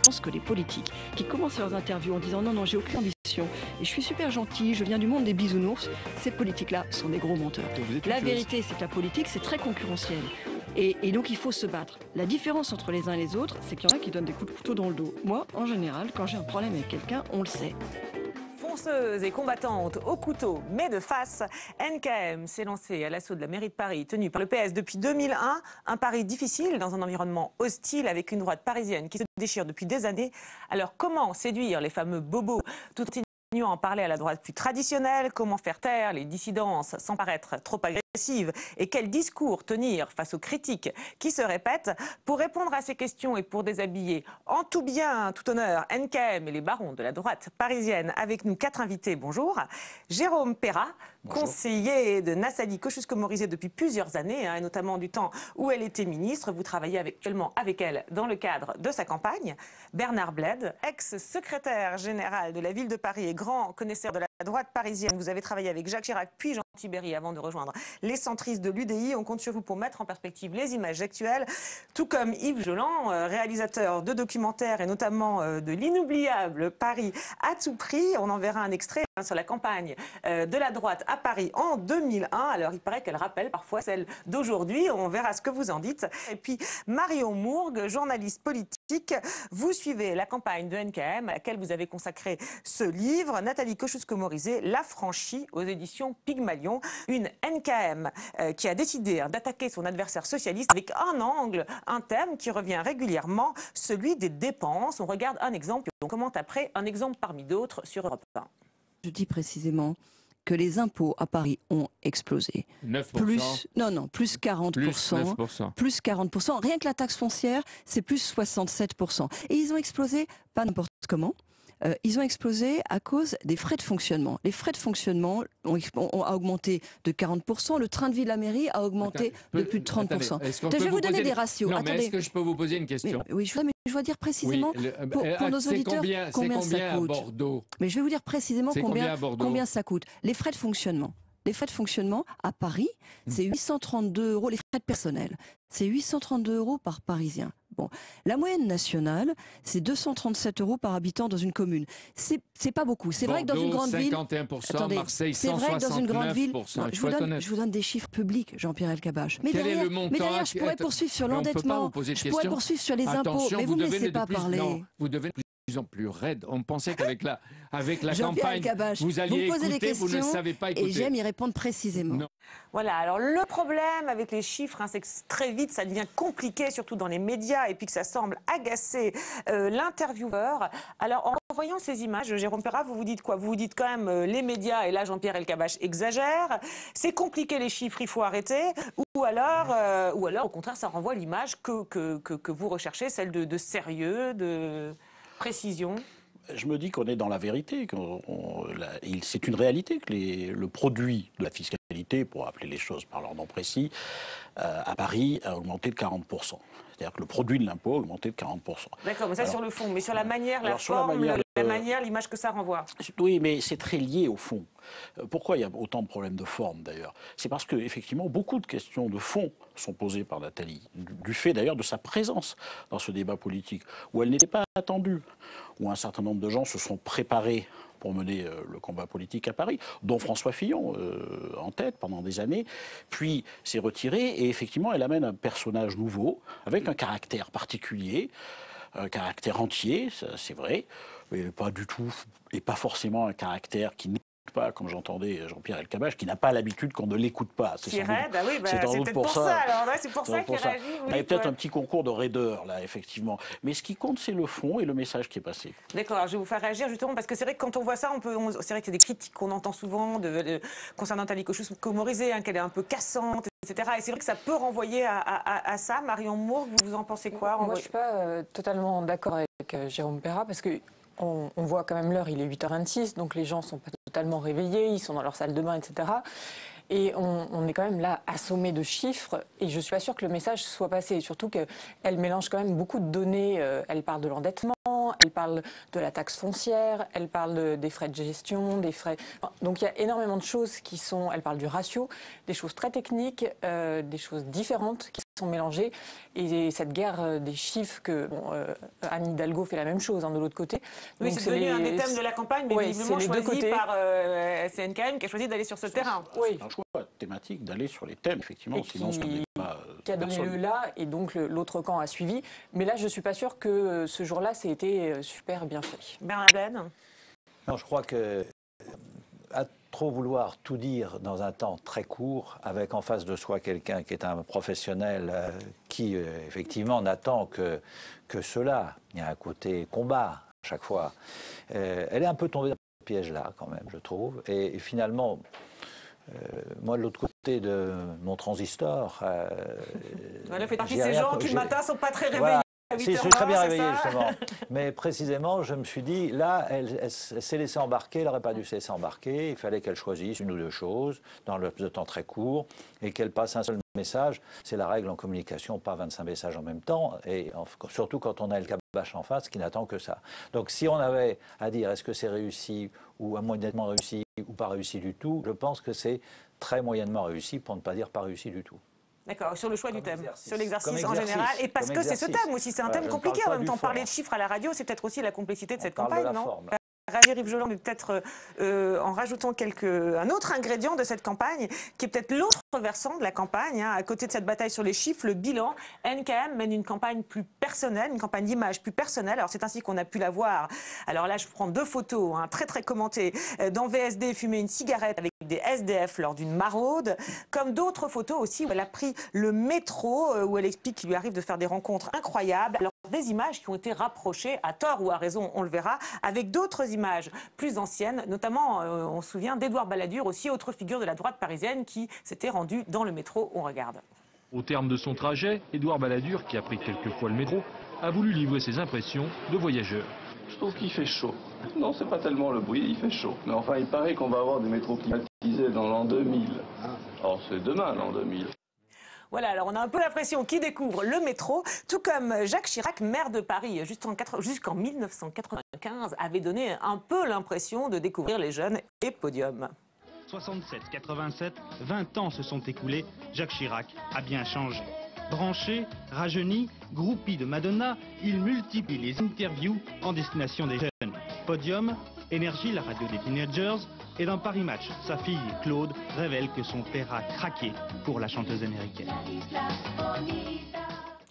pense que les politiques qui commencent leurs interviews en disant non, non, j'ai aucune ambition et je suis super gentil, je viens du monde des bisounours, ces politiques-là sont des gros menteurs. La vérité, c'est que la politique, c'est très concurrentiel. Et donc il faut se battre. La différence entre les uns et les autres, c'est qu'il y en a qui donnent des coups de couteau dans le dos. Moi, en général, quand j'ai un problème avec quelqu'un, on le sait. Fonceuse et combattante au couteau, mais de face, NKM s'est lancée à l'assaut de la mairie de Paris, tenue par le PS depuis 2001. Un pari difficile dans un environnement hostile avec une droite parisienne qui se déchire depuis des années. Alors comment séduire les fameux bobos tout en continuant à en parler à la droite plus traditionnelle? Comment faire taire les dissidences sans paraître trop agressives? Et quel discours tenir face aux critiques qui se répètent? Pour répondre à ces questions et pour déshabiller en tout bien, tout honneur, NKM et les barons de la droite parisienne, avec nous 4 invités. Bonjour. Jérôme Perra, bonjour. Conseiller de Nathalie Kosciusko-Morizet depuis plusieurs années, et notamment du temps où elle était ministre. Vous travaillez actuellement avec elle dans le cadre de sa campagne. Bernard Bled, ex-secrétaire général de la ville de Paris et grand connaisseur de la droite parisienne. Vous avez travaillé avec Jacques Chirac puis Jean Tibéri avant de rejoindre les centristes de l'UDI. On compte sur vous pour mettre en perspective les images actuelles, tout comme Yves Joland, réalisateur de documentaires et notamment de l'inoubliable Paris à tout prix. On en verra un extrait sur la campagne de la droite à Paris en 2001. Alors il paraît qu'elle rappelle parfois celle d'aujourd'hui. On verra ce que vous en dites. Et puis Marion Mourgue, journaliste politique. Vous suivez la campagne de NKM à laquelle vous avez consacré ce livre. Nathalie Kosciusko-Morizet, L'Affranchie aux éditions Pygmalion. Une NKM qui a décidé d'attaquer son adversaire socialiste avec un angle, un thème qui revient régulièrement, celui des dépenses. On regarde un exemple et on commente après un exemple parmi d'autres sur Europe 1. Je dis précisément que les impôts à Paris ont explosé. 9%. Plus 40%. Plus 40%. Rien que la taxe foncière, c'est plus 67%. Et ils ont explosé, pas n'importe comment. Ils ont explosé à cause des frais de fonctionnement. Les frais de fonctionnement ont augmenté de 40%. Le train de vie de la mairie a augmenté de plus de 30%. Je vais vous donner des ratios. Non, mais est-ce que je peux vous poser une question? Oui, je dois dire précisément pour nos auditeurs combien ça coûte. Bordeaux? Mais je vais vous dire précisément combien ça coûte. Les frais de fonctionnement. Les frais de fonctionnement à Paris, c'est 832 €, les frais de personnel. C'est 832 € par Parisien. Bon, la moyenne nationale, c'est 237 € par habitant dans une commune. C'est pas beaucoup. C'est vrai que dans une grande ville... 51%, attendez, Marseille, 169%. C'est vrai que dans une grande ville... Non, je vous donne des chiffres publics, Jean-Pierre Elkabbach. Mais derrière, je pourrais poursuivre sur l'endettement. Je pourrais poursuivre sur les impôts. Mais vous ne me laissez pas parler. Non, vous devez de plus en plus raide. On pensait qu'avec la campagne, vous alliez écouter, vous ne savez pas écouter. Et j'aime y répondre précisément. Non. Voilà, alors le problème avec les chiffres, c'est que très vite ça devient compliqué, surtout dans les médias, et puis que ça semble agacer l'intervieweur. Alors en voyant ces images, Jérôme Perra, vous vous dites quoi? Vous vous dites quand même les médias, et là Jean-Pierre Elkabbach exagère, c'est compliqué les chiffres, il faut arrêter, ou alors au contraire ça renvoie l'image que vous recherchez, celle de sérieux, de précision. Je me dis qu'on est dans la vérité. C'est une réalité que le produit de la fiscalité, pour appeler les choses par leur nom précis, à Paris a augmenté de 40%. C'est-à-dire que le produit de l'impôt a augmenté de 40%. D'accord, mais ça sur le fond. Mais sur la manière, la forme, l'image que ça renvoie. Oui, mais c'est très lié au fond. Pourquoi il y a autant de problèmes de forme d'ailleurs? C'est parce que effectivement beaucoup de questions de fond sont posées par Nathalie, du fait d'ailleurs de sa présence dans ce débat politique, où elle n'était pas attendue, où un certain nombre de gens se sont préparés pour mener le combat politique à Paris, dont François Fillon en tête pendant des années, puis s'est retiré et effectivement elle amène un personnage nouveau, avec un caractère particulier, un caractère entier, c'est vrai, mais pas du tout, et pas forcément un caractère qui n'écoute pas, comme j'entendais Jean-Pierre Elkabbach, qui n'a pas l'habitude qu'on ne l'écoute pas. C'est peut-être pour ça. Alors là, c'est pour ça qu'il réagit. Il y a peut-être un petit concours de raideur, là, effectivement. Mais ce qui compte, c'est le fond et le message qui est passé. D'accord, alors je vais vous faire réagir justement, parce que c'est vrai que quand on voit ça, c'est vrai qu'il y a des critiques qu'on entend souvent concernant Nathalie Kosciusko-Morizet, qu'elle est un peu cassante, etc. Et c'est vrai que ça peut renvoyer à ça. Marion Mourgue, vous en pensez quoi? Moi, je ne suis pas totalement d'accord avec Jérôme Perra, parce que on voit quand même l'heure, il est 8h26, donc les gens sont pas totalement réveillés, ils sont dans leur salle de bain, etc. Et on est quand même là assommé de chiffres, et je ne suis pas sûre que le message soit passé, surtout qu'elle mélange quand même beaucoup de données, elle parle de l'endettement, elle parle de la taxe foncière, elle parle des frais de gestion, des frais... Enfin, donc il y a énormément de choses qui sont... Elle parle du ratio, des choses très techniques, des choses différentes qui sont mélangées. Et cette guerre des chiffres que Anne Hidalgo fait la même chose, hein, de l'autre côté. Oui, c'est devenu un des thèmes de la campagne, mais visiblement choisi par CNKM qui a choisi d'aller sur ce terrain. Oui. C'est un choix thématique d'aller sur les thèmes, effectivement, sinon c'est un débat... qui a donné lieu là, et donc l'autre camp a suivi. Mais là, je ne suis pas sûre que ce jour-là, ça a été super bien fait. Bernard Blaine. Non, je crois que à trop vouloir tout dire dans un temps très court, avec en face de soi quelqu'un qui est un professionnel qui, effectivement, n'attend que cela. Il y a un côté combat à chaque fois. Elle est un peu tombée dans ce piège-là, quand même, je trouve. Et finalement... moi, de l'autre côté de mon transistor... Elle fait partie de ces gens qui, le matin, ne sont pas très réveillés. Voilà. Si, je suis très bien réveillé, justement. Mais précisément, je me suis dit, là, elle s'est laissée embarquer, elle n'aurait pas dû se laisser embarquer. Il fallait qu'elle choisisse une ou deux choses dans le temps très court et qu'elle passe un seul message. C'est la règle en communication, pas 25 messages en même temps. Et surtout quand on a le cabache en face qui n'attend que ça. Donc si on avait à dire est-ce que c'est réussi ou moyennement réussi ou pas réussi du tout, je pense que c'est très moyennement réussi, pour ne pas dire pas réussi du tout. D'accord, sur le choix du thème, sur l'exercice en général, et parce que c'est ce thème aussi, c'est un thème compliqué en même temps. Parler de chiffres à la radio, c'est peut-être aussi la complexité de cette campagne, non ? Réagir Yves Joland, mais peut-être en rajoutant un autre ingrédient de cette campagne, qui est peut-être l'autre versant de la campagne. Hein. À côté de cette bataille sur les chiffres, le bilan, NKM mène une campagne plus personnelle, une campagne d'image plus personnelle. Alors c'est ainsi qu'on a pu la voir. Alors là, je prends deux photos, hein, très très commentées. Dans VSD, fumer une cigarette avec des SDF lors d'une maraude, comme d'autres photos aussi où elle a pris le métro, où elle explique qu'il lui arrive de faire des rencontres incroyables. Alors des images qui ont été rapprochées, à tort ou à raison, on le verra, avec d'autres images plus anciennes, notamment, on se souvient d'Édouard Balladur, aussi autre figure de la droite parisienne qui s'était rendu dans le métro. On regarde. Au terme de son trajet, Édouard Balladur, qui a pris quelques fois le métro, a voulu livrer ses impressions de voyageur. Je trouve qu'il fait chaud. Non, c'est pas tellement le bruit, il fait chaud. Mais enfin, il paraît qu'on va avoir des métros climatisés dans l'an 2000. Or, c'est demain, l'an 2000. Voilà, alors on a un peu l'impression qu'il découvre le métro, tout comme Jacques Chirac, maire de Paris, jusqu'en 1995, avait donné un peu l'impression de découvrir les jeunes et Podium. 67-87, 20 ans se sont écoulés, Jacques Chirac a bien changé. Branché, rajeuni, groupie de Madonna, il multiplie les interviews en destination des jeunes. Podium, Énergie, la radio des teenagers, et dans Paris Match, sa fille Claude révèle que son père a craqué pour la chanteuse américaine.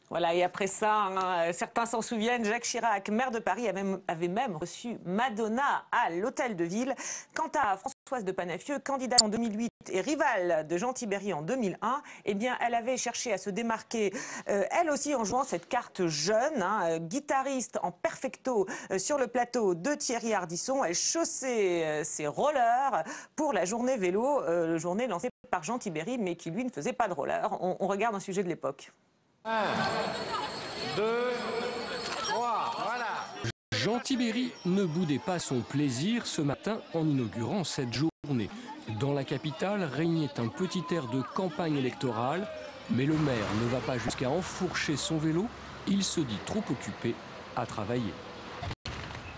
Voilà, et après ça, hein, certains s'en souviennent, Jacques Chirac, maire de Paris, avait même reçu Madonna à l'Hôtel de Ville. Quant à Françoise de Panafieux, candidate en 2008 et rivale de Jean Tibéri en 2001, eh bien, elle avait cherché à se démarquer, elle aussi en jouant cette carte jeune, hein, guitariste en perfecto sur le plateau de Thierry Ardisson. Elle chaussait ses rollers pour la journée vélo, journée lancée par Jean Tibéri, mais qui lui ne faisait pas de roller. On regarde un sujet de l'époque. 1, 2, 3, voilà. Jean Tibéri ne boudait pas son plaisir ce matin en inaugurant cette journée. Dans la capitale régnait un petit air de campagne électorale, mais le maire ne va pas jusqu'à enfourcher son vélo, il se dit trop occupé à travailler.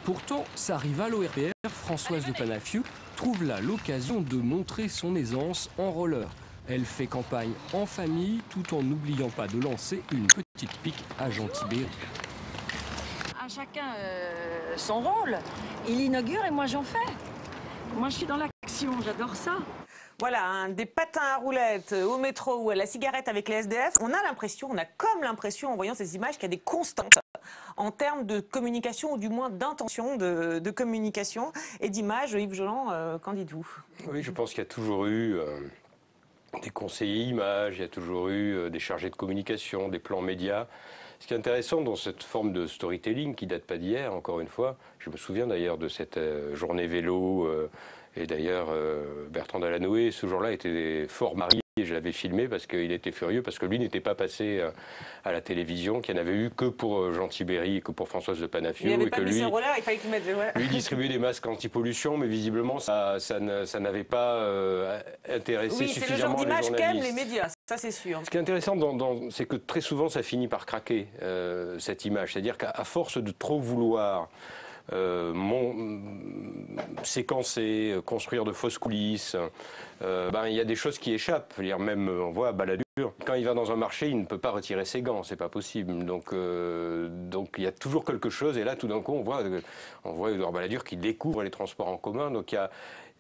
Pourtant, sa rivale au RPR, Françoise de Panafieux, trouve là l'occasion de montrer son aisance en roller. Elle fait campagne en famille tout en n'oubliant pas de lancer une petite pique à Jean Tibéri. À chacun son rôle. Il inaugure et moi j'en fais. Moi je suis dans l'action, j'adore ça. Voilà, hein, des patins à roulettes au métro ou à la cigarette avec les SDF. On a comme l'impression en voyant ces images qu'il y a des constantes en termes de communication ou du moins d'intention de communication et d'image. Yves Joland, qu'en dites-vous? Oui, je pense qu'il y a toujours eu des conseillers images, il y a toujours eu des chargés de communication, des plans médias. Ce qui est intéressant dans cette forme de storytelling qui date pas d'hier, encore une fois, je me souviens d'ailleurs de cette journée vélo, et d'ailleurs Bertrand Delanoë, ce jour-là, était fort marié et je l'avais filmé parce qu'il était furieux, parce que lui n'était pas passé à la télévision, qu'il n'y en avait eu que pour Jean Tibéry et que pour Françoise de Panafio. Il fallait qu'il mette... Lui distribuait des masques anti-pollution, mais visiblement ça n'avait pas intéressé suffisamment les journalistes. C'est le genre d'image qu'aiment les médias, ça c'est sûr. Ce qui est intéressant, c'est que très souvent ça finit par craquer, cette image. C'est-à-dire qu'à force de trop vouloir séquencer, construire de fausses coulisses, il y a des choses qui échappent. Même, on voit à Balladur, quand il va dans un marché, il ne peut pas retirer ses gants, c'est pas possible. Donc il y a toujours quelque chose, et là tout d'un coup on voit Édouard Balladur qui découvre les transports en commun. Donc il y a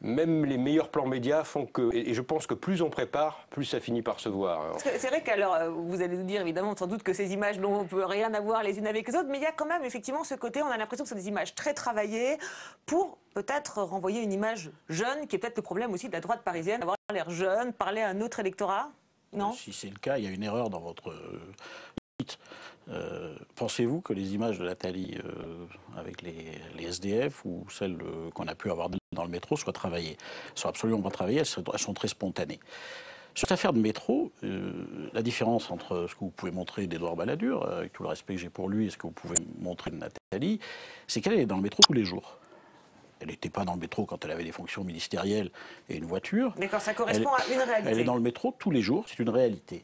même les meilleurs plans médias font que, et je pense que plus on prépare, plus ça finit par se voir. C'est vrai qu'alors, vous allez nous dire évidemment sans doute que ces images n'ont rien à voir les unes avec les autres, mais il y a quand même effectivement ce côté, on a l'impression que ce sont des images très travaillées pour peut-être renvoyer une image jeune, qui est peut-être le problème aussi de la droite parisienne, avoir l'air jeune, parler à un autre électorat, non? Si c'est le cas, il y a une erreur dans votre site. Pensez-vous que les images de Nathalie avec les SDF ou celles qu'on a pu avoir dans le métro soient travaillées? Elles ne sont absolument pas travaillées, elles sont très spontanées. Sur cette affaire de métro, la différence entre ce que vous pouvez montrer d'Édouard Balladur, avec tout le respect que j'ai pour lui, et ce que vous pouvez montrer de Nathalie, c'est qu'elle est dans le métro tous les jours. Elle n'était pas dans le métro quand elle avait des fonctions ministérielles et une voiture. D'accord, ça correspond à une réalité. Elle est dans le métro tous les jours, c'est une réalité.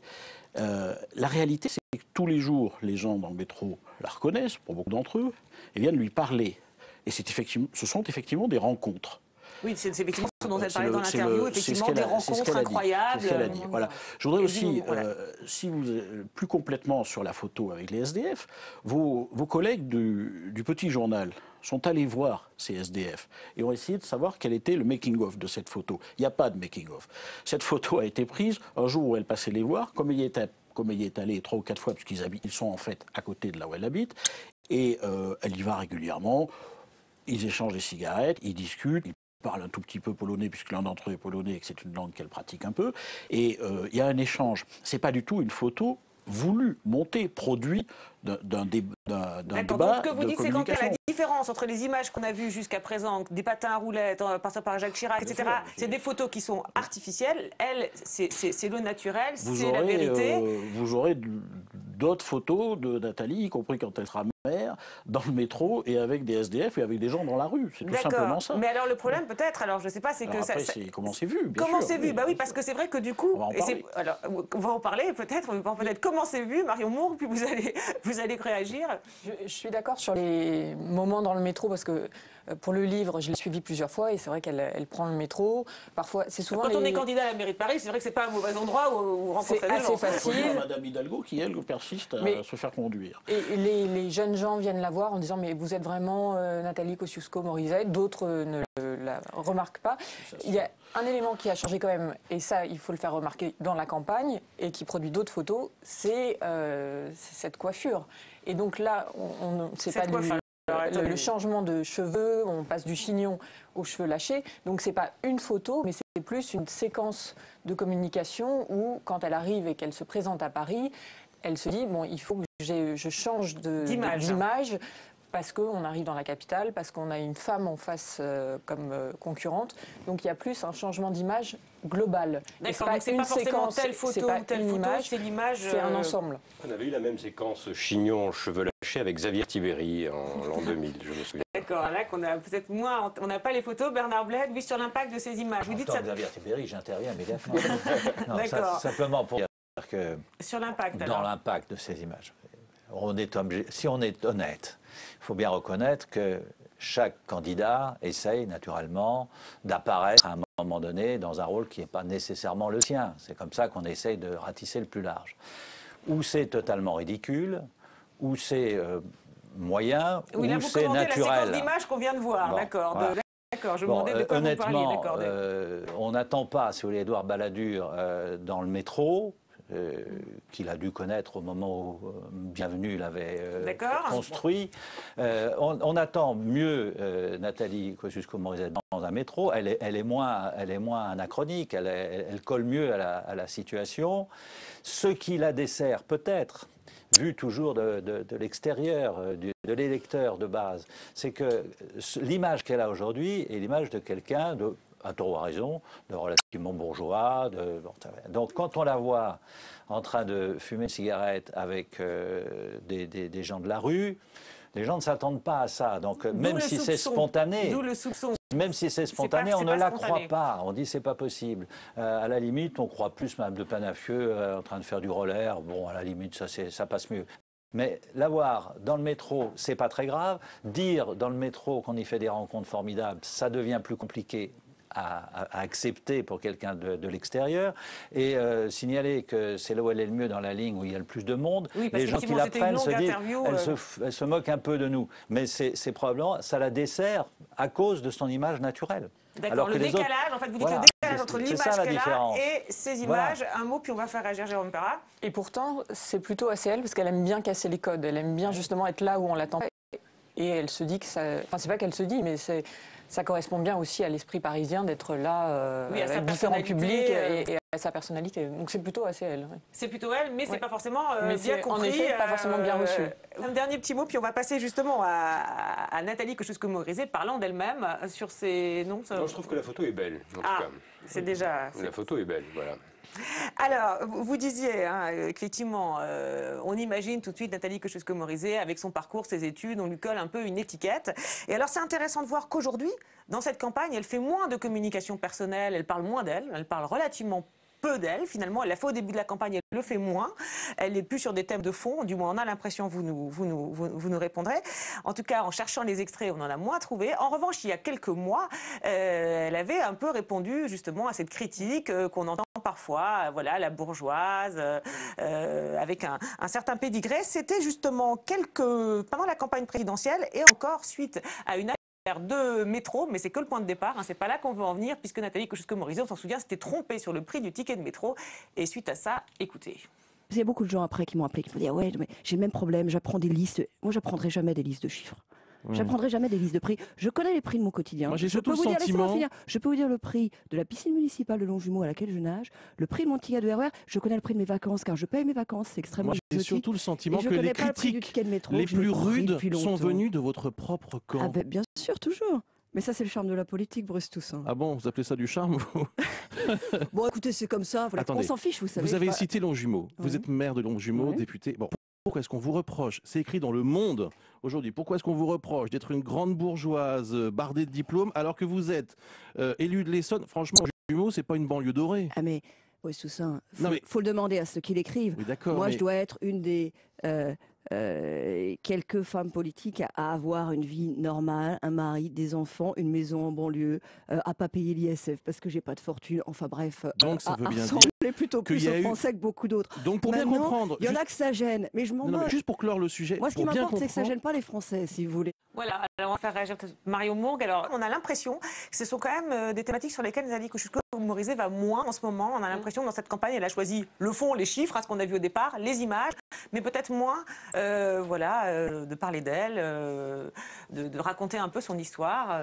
La réalité, c'est que tous les jours, les gens dans le métro la reconnaissent, pour beaucoup d'entre eux, et viennent lui parler. Et ce sont effectivement des rencontres. Oui, c'est effectivement ce dont elle parlait dans l'interview, effectivement des rencontres incroyables. C'est ce qu'elle a dit. Voilà. Je voudrais aussi, si vous plus complètement sur la photo avec les SDF, vos collègues du Petit Journal sont allés voir ces SDF et ont essayé de savoir quel était le making-of de cette photo. Il n'y a pas de making-of. Cette photo a été prise un jour où elle passait les voir, comme il y est allé 3 ou 4 fois, puisqu'ils sont en fait à côté de là où elle habite, et elle y va régulièrement. Ils échangent des cigarettes, ils discutent, ils parlent un tout petit peu polonais, puisque l'un d'entre eux est polonais et que c'est une langue qu'elle pratique un peu. Et il y a un échange. C'est pas du tout une photo voulue, montée, produite d'un débat de communication. Donc ce que vous dites, c'est qu'en fait, la différence entre les images qu'on a vues jusqu'à présent, des patins à roulettes, passant par Jacques Chirac, etc., c'est des photos qui sont artificielles. Elle, c'est le naturel, c'est la vérité. Vous aurez d'autres photos de Nathalie, y compris quand elle sera mère, dans le métro et avec des SDF et avec des gens dans la rue. C'est tout simplement ça. Mais alors le problème peut-être, alors je sais pas, c'est que après, comment c'est vu, bien sûr. Comment c'est vu? Bah oui, parce que c'est vrai que du coup, on va en parler. Alors, on va en parler peut-être, comment c'est vu, Marion Moore, puis vous allez réagir. Je suis d'accord sur les moments dans le métro, parce que pour le livre, je l'ai suivi plusieurs fois et c'est vrai qu'elle prend le métro. Parfois, c'est souvent. Quand on est candidat à la mairie de Paris, c'est vrai que c'est pas un mauvais endroit où rencontrer des gens. C'est assez facile. Madame Hidalgo qui, elle, persiste à se faire conduire. Et les jeunes gens viennent la voir en disant mais vous êtes vraiment Nathalie Kosciusko-Morizet. D'autres ne la remarquent pas. Il y a un élément qui a changé quand même, et ça, il faut le faire remarquer dans la campagne, et qui produit d'autres photos, c'est cette coiffure. Et donc là, c'est pas le changement de cheveux, on passe du chignon aux cheveux lâchés. Donc c'est pas une photo, mais c'est plus une séquence de communication où, quand elle arrive et qu'elle se présente à Paris, elle se dit bon, il faut que je change d'image. Parce qu'on arrive dans la capitale, parce qu'on a une femme en face comme concurrente. Donc il y a plus un changement d'image global. D'accord, donc c'est pas forcément telle photo ou telle photo, c'est l'image... C'est un ensemble. On avait eu la même séquence chignon, cheveux lâchés avec Xavier Tibéry en l'an 2000, je me souviens. D'accord, là qu'on a peut-être moins... On n'a pas les photos, Bernard Bled, lui, sur l'impact de ces images. Vous dites ça... Xavier Tibéry, j'interviens immédiatement. D'accord. Simplement pour dire que... Sur l'impact, dans l'impact de ces images. Si on est honnête, il faut bien reconnaître que chaque candidat essaye naturellement d'apparaître à un moment donné dans un rôle qui n'est pas nécessairement le sien. C'est comme ça qu'on essaye de ratisser le plus large. Ou c'est totalement ridicule, ou c'est moyen, ou c'est naturel. La séquence d'images qu'on vient de voir, bon, d'accord. Voilà. D'accord, je me demandais de quoi honnêtement, vous parliez. On n'attend pas, si vous voulez, Édouard Balladur dans le métro. Qu'il a dû connaître au moment où Bienvenue l'avait construit. On attend mieux Nathalie Kosciusko-Morizet dans un métro. Elle est moins anachronique, elle colle mieux à la situation. Ce qui la dessert peut-être, vu toujours de l'extérieur, de l'électeur de base, c'est que l'image qu'elle a aujourd'hui est l'image de quelqu'un à tort ou à raison, de relativement bourgeois. Donc quand on la voit en train de fumer une cigarette avec des gens de la rue, les gens ne s'attendent pas à ça. Donc même si c'est spontané, même si c'est spontané, on ne la croit pas. On dit c'est pas possible. À la limite, on croit plus Mme de Panafieux en train de faire du roller. Bon, à la limite, ça passe mieux. Mais l'avoir dans le métro, c'est pas très grave. Dire dans le métro qu'on y fait des rencontres formidables, ça devient plus compliqué à accepter pour quelqu'un de l'extérieur. Et signaler que c'est là où elle est le mieux dans la ligne, où il y a le plus de monde. Oui, les gens qui la prennent se disent, elle se moque un peu de nous. Mais c'est probablement, ça la dessert à cause de son image naturelle. D'accord, le décalage, en fait, vous dites le décalage entre l'image qu'elle a et ces images. Un mot, puis on va faire réagir Jérôme Perra. Et pourtant, c'est plutôt assez elle, parce qu'elle aime bien casser les codes. Elle aime bien justement être là où on l'attend. Et elle se dit que ça... Enfin, c'est pas qu'elle se dit, mais ça correspond bien aussi à l'esprit parisien d'être là, avec différents publics et à sa personnalité. Donc c'est plutôt assez elle. Oui. C'est plutôt elle, mais c'est pas forcément bien compris. En effet, pas forcément bien reçu. Un dernier petit mot, puis on va passer justement à Nathalie Kosciusko-Morizet, parlant d'elle-même sur ses... Non, je trouve que la photo est belle, en tout cas. C'est déjà... La photo est belle, voilà. Alors, vous disiez, effectivement, on imagine tout de suite Nathalie Kosciusko-Morizet avec son parcours, ses études, on lui colle un peu une étiquette. Et alors, c'est intéressant de voir qu'aujourd'hui, dans cette campagne, elle fait moins de communication personnelle, elle parle moins d'elle, elle parle relativement peu d'elle, finalement. Elle l'a fait au début de la campagne, elle le fait moins. Elle n'est plus sur des thèmes de fond, du moins on a l'impression, vous nous répondrez. En tout cas, en cherchant les extraits, on en a moins trouvé. En revanche, il y a quelques mois, elle avait un peu répondu justement à cette critique qu'on entend parfois, voilà, la bourgeoise, avec un certain pédigré. C'était justement pendant la campagne présidentielle et encore suite à une de métro, mais c'est que le point de départ, c'est pas là qu'on veut en venir, puisque Nathalie Kosciusko-Morizet, on s'en souvient, s'était trompée sur le prix du ticket de métro, et suite à ça, écoutez. Il y a beaucoup de gens après qui m'ont appelé, qui m'ont dit ouais, mais j'ai le même problème, j'apprends des listes. Moi, j'apprendrai jamais des listes de chiffres. J'apprendrai jamais des listes de prix. Je connais les prix de mon quotidien. Moi, j'ai surtout le sentiment... Je peux vous dire le prix de la piscine municipale de Longjumeau à laquelle je nage, le prix de mon ticket de RER, je connais le prix de mes vacances, car je paye mes vacances, c'est extrêmement exotique. J'ai surtout le sentiment que les critiques les plus rudes sont venues de votre propre camp. Bien sûr, toujours. Mais ça, c'est le charme de la politique, Bruce Toussaint. Ah bon, vous appelez ça du charme, vous? Bon, écoutez, c'est comme ça. Voilà. On s'en fiche, vous savez. Vous avez cité Longjumeau. Vous êtes maire de Longjumeau, député. Bon, pourquoi est-ce qu'on vous reproche? C'est écrit dans Le Monde aujourd'hui. Pourquoi est-ce qu'on vous reproche d'être une grande bourgeoise bardée de diplômes alors que vous êtes élu de l'Essonne? Franchement, Longjumeau, c'est pas une banlieue dorée. Ah mais, Bruce Toussaint, faut le demander à ceux qui l'écrivent. Oui, d'accord. Moi, je dois être une des... quelques femmes politiques à avoir une vie normale, un mari, des enfants, une maison en banlieue, à pas payer l'ISF parce que j'ai pas de fortune. Enfin bref, donc ça veut bien dire plutôt plus aux Français que beaucoup d'autres. Donc pour bien comprendre, il y en a que ça gêne, mais je m'en moque. Juste pour clore le sujet. Moi, ce qui m'importe, c'est que ça gêne pas les Français, si vous voulez. Voilà, alors on va faire réagir Mario Mourgue. Alors, on a l'impression que ce sont quand même des thématiques sur lesquelles Nathalie Kosciusko-Morizet va moins en ce moment. On a l'impression que dans cette campagne, elle a choisi le fond, les chiffres, à ce qu'on a vu au départ, les images, mais peut-être moins, de parler d'elle, de raconter un peu son histoire.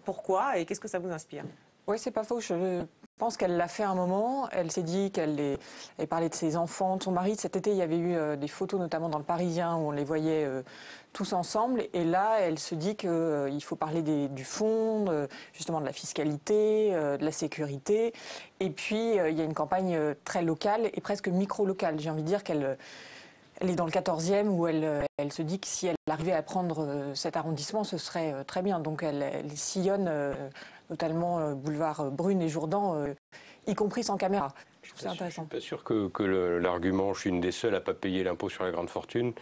Pourquoi et qu'est-ce que ça vous inspire? Oui, c'est pas faux. Je pense qu'elle l'a fait un moment. Elle s'est dit qu'elle parlait de ses enfants, de son mari. Cet été, il y avait eu des photos, notamment dans le Parisien, où on les voyait tous ensemble. Et là, elle se dit qu'il faut parler du fond, justement de la fiscalité, de la sécurité. Et puis, il y a une campagne très locale et presque micro-locale. J'ai envie de dire qu'elle est dans le 14e, où elle se dit que si elle arrivait à prendre cet arrondissement, ce serait très bien. Donc, elle sillonne... notamment boulevard Brune et Jourdan, y compris sans caméra. C'est intéressant. Je ne suis pas sûr que l'argument « je suis une des seules à ne pas payer l'impôt sur la grande fortune »,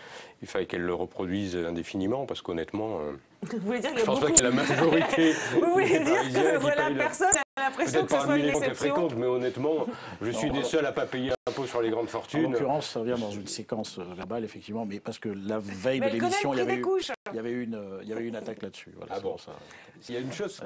il fallait qu'elle le reproduise indéfiniment, parce qu'honnêtement, vous voulez dire je pense pas que la majorité vous voulez dire que voilà, personne n'a l'impression que ce soit une exception. Fréquente, mais honnêtement, je suis des seuls à ne pas payer l'impôt sur les grandes fortunes. En l'occurrence, ça vient dans une séquence verbale, effectivement, mais parce que la veille de l'émission, il y avait eu une attaque là-dessus. Voilà, bon. Ça. Il y a une chose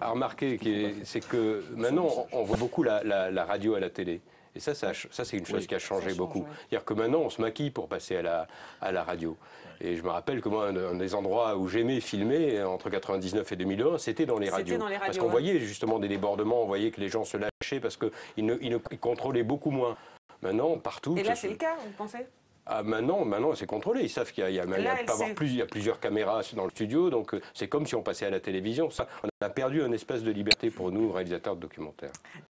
à remarquer, c'est que maintenant, on voit beaucoup la radio à la télé. Et ça c'est une chose qui a changé beaucoup. C'est-à-dire que maintenant, on se maquille pour passer à la radio. Et je me rappelle que moi, un des endroits où j'aimais filmer, entre 1999 et 2001, c'était dans les radios. Parce qu'on voyait justement des débordements, on voyait que les gens se lâchaient parce qu'ils contrôlaient beaucoup moins. Maintenant, partout... Et là, c'est le cas, vous pensez ? Ah, maintenant c'est contrôlé. Ils savent qu'il y a plusieurs caméras dans le studio, donc c'est comme si on passait à la télévision. Ça, on a perdu un espace de liberté pour nous, réalisateurs de documentaires.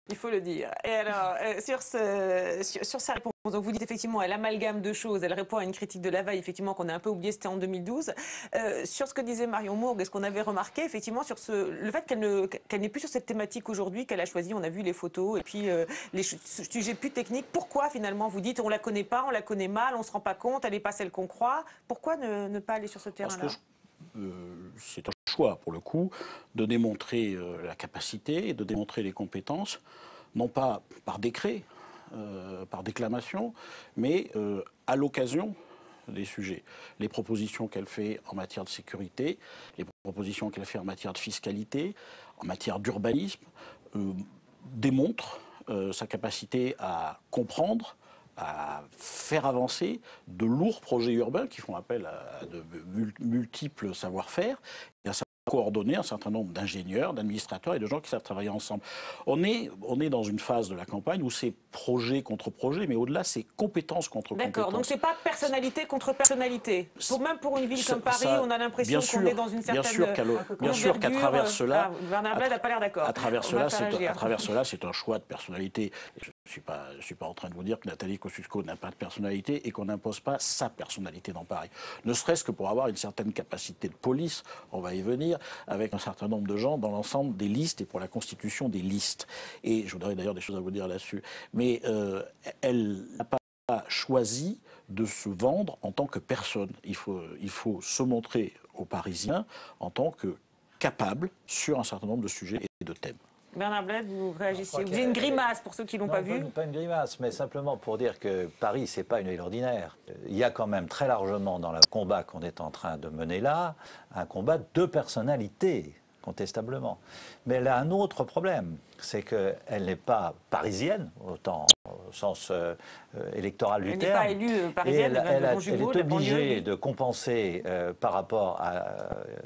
Il faut le dire. Et alors, sur sa réponse, donc vous dites effectivement, elle amalgame deux choses. Elle répond à une critique de la veille, effectivement, qu'on a un peu oublié, c'était en 2012. Sur ce que disait Marion Mourgue, est-ce qu'on avait remarqué, effectivement, sur le fait qu'elle n'est plus sur cette thématique aujourd'hui, qu'elle a choisi, on a vu les photos, et puis les sujets plus techniques. Pourquoi, finalement, vous dites, on la connaît pas, on la connaît mal, on se rend pas compte, elle n'est pas celle qu'on croit. Pourquoi ne pas aller sur ce terrain-là ? C'est un choix, pour le coup, de démontrer la capacité, de démontrer les compétences, non pas par décret, par déclamation, mais à l'occasion des sujets. Les propositions qu'elle fait en matière de sécurité, les propositions qu'elle fait en matière de fiscalité, en matière d'urbanisme, démontrent sa capacité à comprendre, à faire avancer de lourds projets urbains qui font appel à de multiples savoir-faire et à coordonner un certain nombre d'ingénieurs, d'administrateurs et de gens qui savent travailler ensemble. On est dans une phase de la campagne où c'est projet contre projet, mais au-delà, c'est compétence contre compétence. D'accord, donc c'est pas personnalité contre personnalité. Même pour une ville comme Paris, on a l'impression qu'on est dans une certaine... Bien sûr qu'à travers cela... Bernard Blade n'a pas l'air d'accord. À travers cela, c'est un choix de personnalité. Je ne suis pas en train de vous dire que Nathalie Kosciusko n'a pas de personnalité et qu'on n'impose pas sa personnalité dans Paris. Ne serait-ce que pour avoir une certaine capacité de police, on va y venir, avec un certain nombre de gens dans l'ensemble des listes et pour la constitution des listes. Et je voudrais d'ailleurs des choses à vous dire là-dessus. Mais elle n'a pas choisi de se vendre en tant que personne. Il faut se montrer aux Parisiens en tant que capable sur un certain nombre de sujets et de thèmes. Bernard Blade, vous réagissez. Vous avez une grimace pour ceux qui ne l'ont pas vu. Pas une grimace, mais simplement pour dire que Paris, c'est pas une ville ordinaire. Il y a quand même très largement dans le combat qu'on est en train de mener là, un combat de personnalité, contestablement. Mais elle a un autre problème, c'est qu'elle n'est pas parisienne, autant au sens électoral du terme. Elle n'est pas élue parisienne. Elle est obligée de compenser par rapport à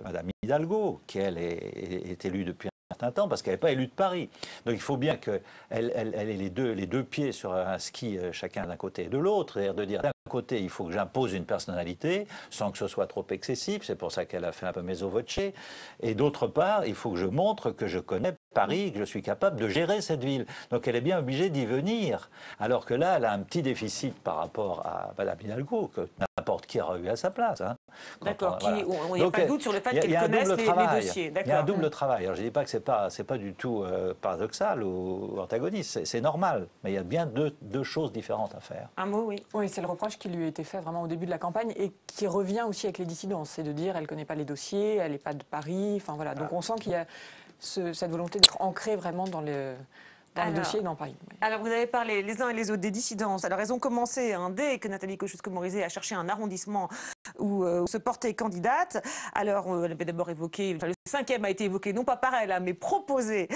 Madame Hidalgo, qui elle est élue depuis certain temps, parce qu'elle n'est pas élue de Paris. Donc il faut bien qu'elle ait les deux pieds sur un ski, chacun d'un côté et de l'autre, c'est-à-dire de dire d'un côté, il faut que j'impose une personnalité, sans que ce soit trop excessif, c'est pour ça qu'elle a fait un peu mezzo voce, et d'autre part, il faut que je montre que je connais Paris, que je suis capable de gérer cette ville. Donc elle est bien obligée d'y venir, alors que là, elle a un petit déficit par rapport à Madame Hidalgo, que n'importe qui aurait eu à sa place. Hein, d'accord, il n'y a pas de doute sur le fait qu'elle connaisse les dossiers. Il y a un double travail. Alors je ne dis pas que c'est pas du tout paradoxal ou antagoniste, c'est normal, mais il y a bien deux choses différentes à faire. Un mot, oui. Oui, c'est le reproche qui lui a été fait vraiment au début de la campagne et qui revient aussi avec les dissidents, c'est de dire elle ne connaît pas les dossiers, elle n'est pas de Paris, enfin voilà. Donc on sent qu'il y a cette volonté d'être ancrée vraiment dans le dossier et dans Paris. Alors, vous avez parlé les uns et les autres des dissidences. Alors, elles ont commencé dès que Nathalie Kosciusko-Morizet a cherché un arrondissement où se porter candidate. Alors, elle avait d'abord évoqué, le 5e a été évoqué, non pas par elle, mais proposé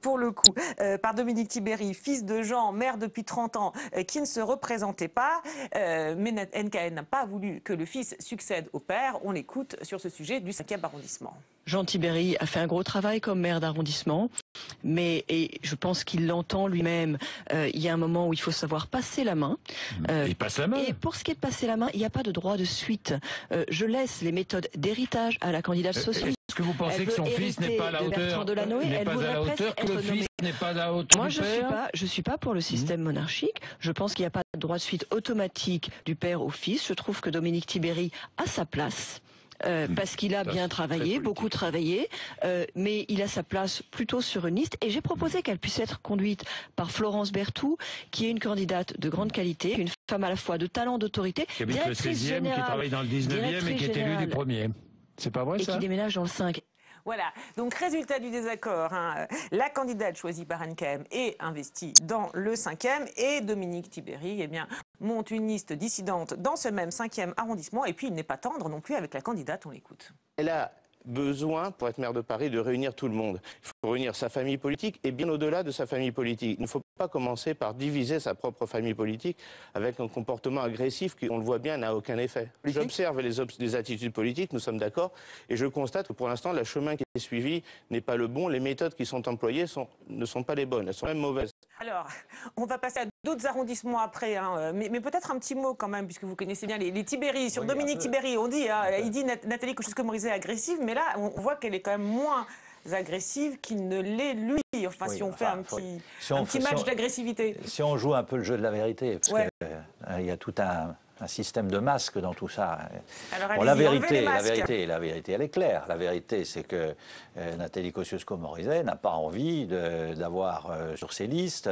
pour le coup par Dominique Tibéri, fils de Jean, maire depuis 30 ans, qui ne se représentait pas. Mais NKN n'a pas voulu que le fils succède au père. On l'écoute sur ce sujet du 5e arrondissement. Jean Tibéri a fait un gros travail comme maire d'arrondissement, et je pense qu'il l'entend lui-même. Il y a un moment où il faut savoir passer la main. Il passe la main. Et pour ce qui est de passer la main, il n'y a pas de droit de suite. Je laisse les méthodes d'héritage à la candidate socialiste. Est-ce que vous pensez que son fils n'est pas à la hauteur, que le fils n'est pas à la hauteur Moi, du père? je suis pas pour le système monarchique. Je pense qu'il n'y a pas de droit de suite automatique du père au fils. Je trouve que Dominique Tibéri a sa place. Parce qu'il a bien travaillé, beaucoup travaillé, mais il a sa place plutôt sur une liste. Et j'ai proposé qu'elle puisse être conduite par Florence Berthoud, qui est une candidate de grande qualité, une femme à la fois de talent, d'autorité, qui habite le 16e, qui travaille dans le 19e et qui est élue du 1er. C'est pas vrai, ça? Et qui déménage dans le 5. Voilà, donc résultat du désaccord, la candidate choisie par NKM est investie dans le 5e et Dominique Tibéri monte une liste dissidente dans ce même 5e arrondissement et puis il n'est pas tendre non plus avec la candidate, on l'écoute. Elle a besoin, pour être maire de Paris, de réunir tout le monde. Il faut réunir sa famille politique et bien au-delà de sa famille politique. Il ne faut pas commencer par diviser sa propre famille politique avec un comportement agressif qui, on le voit bien, n'a aucun effet. J'observe les attitudes politiques, nous sommes d'accord, et je constate que pour l'instant, le chemin qui est suivi n'est pas le bon. Les méthodes qui sont employées ne sont pas les bonnes, elles sont même mauvaises. Alors, on va passer à d'autres arrondissements après, hein, mais peut-être un petit mot quand même, puisque vous connaissez bien les Tibéri. Sur Dominique Tibéri, on dit, hein, il dit Nathalie Kosciusko-Morizet agressive, mais là, on voit qu'elle est quand même moins agressive qu'il ne l'est lui. Enfin, si on fait un petit match d'agressivité. Si on joue un peu le jeu de la vérité, parce qu'il y a tout un système de masques dans tout ça. Alors, bon, la vérité, elle est claire. La vérité, c'est que Nathalie Kosciusko-Morizet n'a pas envie d'avoir sur ses listes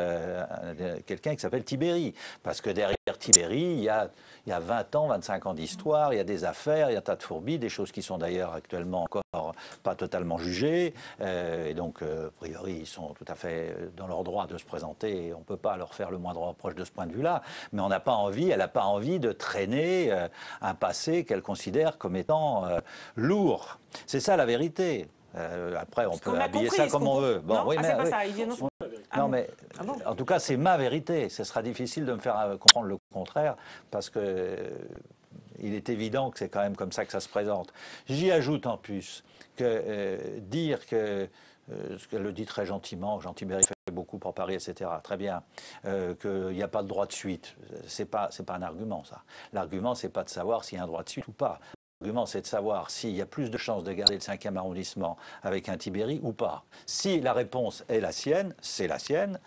quelqu'un qui s'appelle Tibéri. Parce que derrière Tibéri, il y a 20 ans, 25 ans d'histoire, il y a des affaires, il y a un tas de fourbies, des choses qui sont d'ailleurs actuellement encore pas totalement jugées. Et donc, a priori, ils sont tout à fait dans leur droit de se présenter et on ne peut pas leur faire le moindre reproche de ce point de vue-là. Mais on n'a pas envie, elle n'a pas envie de traîner un passé qu'elle considère comme étant lourd. C'est ça la vérité. Après, on peut habiller ça comme on veut. Bon, non, oui, c'est pas ça. Non, mais en tout cas, c'est ma vérité. Ce sera difficile de me faire comprendre le contraire parce que il est évident que c'est quand même comme ça que ça se présente. J'y ajoute en plus que dire que ce qu'elle le dit très gentiment, que Jean Tibéri fait beaucoup pour Paris, etc. Très bien. Qu'il n'y a pas de droit de suite. C'est pas un argument, ça. L'argument, c'est pas de savoir s'il y a un droit de suite ou pas. L'argument, c'est de savoir s'il y a plus de chances de garder le 5e arrondissement avec un Tibéri ou pas. Si la réponse est la sienne, c'est la sienne,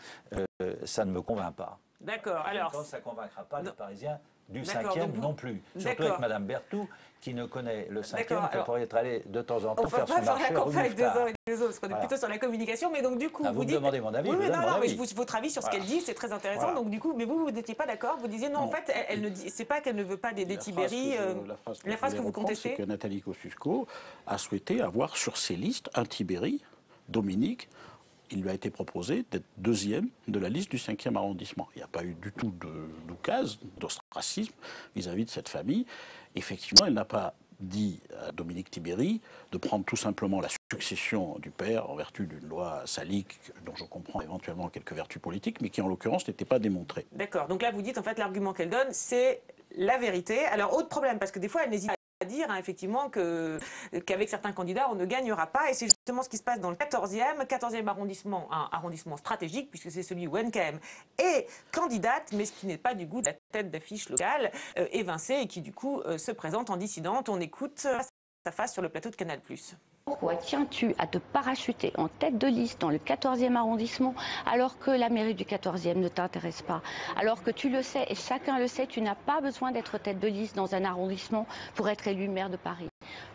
ça ne me convainc pas. D'accord. Alors, ça ne convaincra pas les Parisiens du 5e non plus. Surtout avec Mme Berthoud, qui ne connaît le 5e que pour y être allée de temps en temps faire son marché. On va pas faire la campagne des uns et des autres, parce qu'on est plutôt sur la communication. Mais donc du coup, vous dites... demandez mon avis. Oui, mais votre avis sur ce qu'elle dit, c'est très intéressant. Donc du coup, mais vous n'étiez pas d'accord. Vous disiez non, en fait, elle ne dit, c'est pas qu'elle ne veut pas des Tibéri. La phrase que vous contestez, c'est que Nathalie Kosciusko a souhaité avoir sur ses listes un Tibéri, Dominique. Il lui a été proposé d'être 2e de la liste du 5e arrondissement. Il n'y a pas eu du tout d'oukase, d'ostracisme vis-à-vis de cette famille. Effectivement, elle n'a pas dit à Dominique Tibéri de prendre tout simplement la succession du père en vertu d'une loi salique dont je comprends éventuellement quelques vertus politiques, mais qui en l'occurrence n'était pas démontrée. D'accord. Donc là, vous dites en fait l'argument qu'elle donne, c'est la vérité. Alors, autre problème, parce que des fois, elle n'hésite pas à dire effectivement qu'avec certains candidats, on ne gagnera pas. Et c'est justement ce qui se passe dans le 14e arrondissement, un arrondissement stratégique, puisque c'est celui où NKM est candidate, mais ce qui n'est pas du goût de la tête d'affiche locale, évincée, et qui du coup se présente en dissidente. On écoute sa face sur le plateau de Canal+. Pourquoi tiens-tu à te parachuter en tête de liste dans le 14e arrondissement alors que la mairie du 14e ne t'intéresse pas? Alors que tu le sais et chacun le sait, tu n'as pas besoin d'être tête de liste dans un arrondissement pour être élu maire de Paris.